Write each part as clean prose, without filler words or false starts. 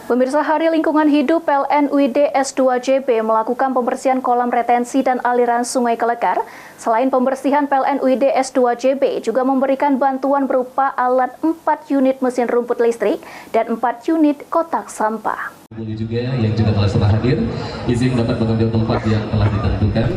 Pemirsa, Hari Lingkungan Hidup PLN UID S2JB melakukan pembersihan kolam retensi dan aliran sungai Kelekar. Selain pembersihan, PLN UID S2JB juga memberikan bantuan berupa alat 4 unit mesin rumput listrik dan 4 unit kotak sampah. Yang juga telah sempat hadir, izin dapat mengambil tempat yang telah ditentukan.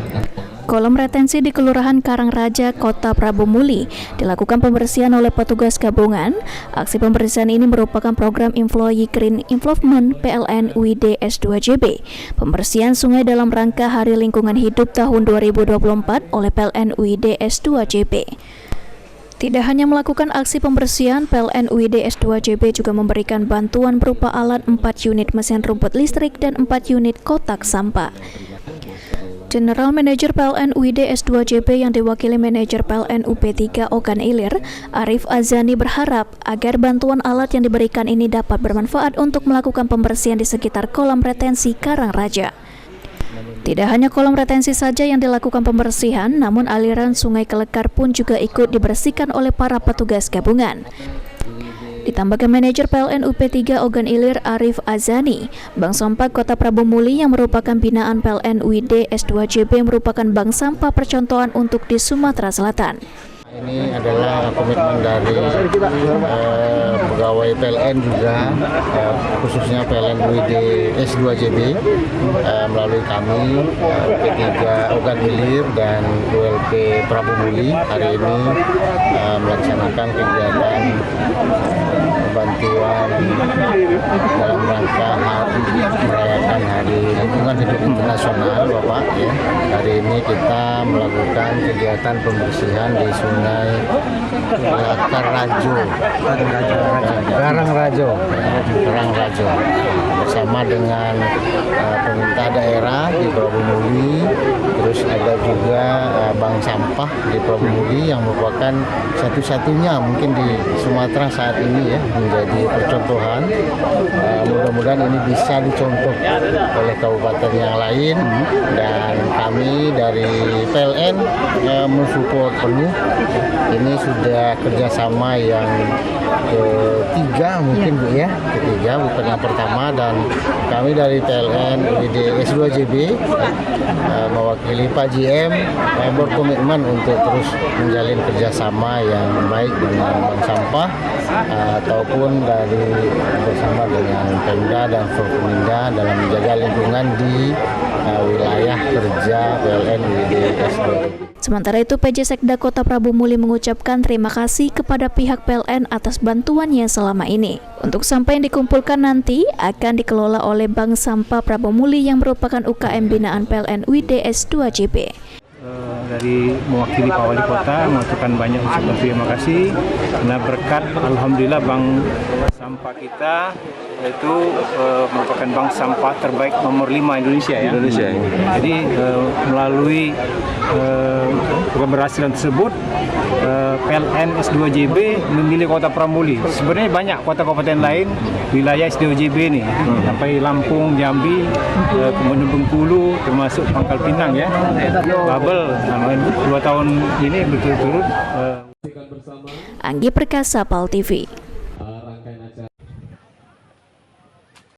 Kolam retensi di Kelurahan Karangraja, Kota Prabu Muli, dilakukan pembersihan oleh petugas gabungan. Aksi pembersihan ini merupakan program Employee Green Involvement PLN UID S2JB. Pembersihan sungai dalam rangka Hari Lingkungan Hidup tahun 2024 oleh PLN UID S2JB. Tidak hanya melakukan aksi pembersihan, PLN UID S2JB juga memberikan bantuan berupa alat 4 unit mesin rumput listrik dan 4 unit kotak sampah. General Manager PLN UID S2JB yang diwakili Manajer PLN UP3 Ogan Ilir, Arif Azani berharap agar bantuan alat yang diberikan ini dapat bermanfaat untuk melakukan pembersihan di sekitar kolam retensi Karangraja. Tidak hanya kolam retensi saja yang dilakukan pembersihan, namun aliran sungai Kelekar pun juga ikut dibersihkan oleh para petugas gabungan. Ditambahkan Manajer PLN UP3 Ogan Ilir Arif Azani, Bank Sampah Kota Prabu Muli yang merupakan binaan PLN UID S2JB merupakan bank sampah percontohan untuk di Sumatera Selatan. Ini adalah komitmen dari pegawai PLN juga, khususnya PLN UID S2JB melalui kami P3 Ogan Ilir dan ULP Prabu Muli hari ini melaksanakan kegiatan bantuan dalam rangka merayakan Hari Lingkungan Hidup Internasional, Bapak. Ya. Hari ini kita melakukan kegiatan pembersihan di Sungai Karangraja bersama dengan pemerintah daerah di Prabu Muli, terus ada juga bank sampah di Prabu Muli yang merupakan satu-satunya mungkin di Sumatera saat ini ya menjadi percontohan. Mudah-mudahan ini bisa dicontoh oleh kabupaten yang lain, dan kami dari PLN mensupport penuh. Ini sudah kerjasama yang ketiga mungkin Bu ya, ketiga bukan yang pertama, dan kami dari PLN UID S2JB mewakili Pak GM berkomitmen untuk terus menjalin kerjasama yang baik dengan bank sampah ataupun dari bersama dengan Pemda dan Forkominda dalam menjaga lingkungan di wilayah kerja PLN UID S2JB. Sementara itu, PJ Sekda Kota Prabu Muli mengucapkan terima kasih kepada pihak PLN atas bantuannya selama ini. Untuk sampah yang dikumpulkan nanti akan dikelola oleh Bank Sampah Prabu Muli yang merupakan UKM binaan PLN UID S2JB. Dari mewakili Pak Wali Kota mengucapkan banyak ucapan terima kasih karena berkat alhamdulillah bank sampah kita itu merupakan bank sampah terbaik nomor 5 Indonesia ya. Jadi melalui keberhasilan tersebut PLN S2JB memilih Kota Prabu Muli. Sebenarnya banyak kota kabupaten lain wilayah S2JB ini sampai Lampung, Jambi, kemudian Bengkulu, termasuk Pangkal Pinang ya. Babel 2 tahun ini berturut-turut. Anggi Perkasa, PAL TV.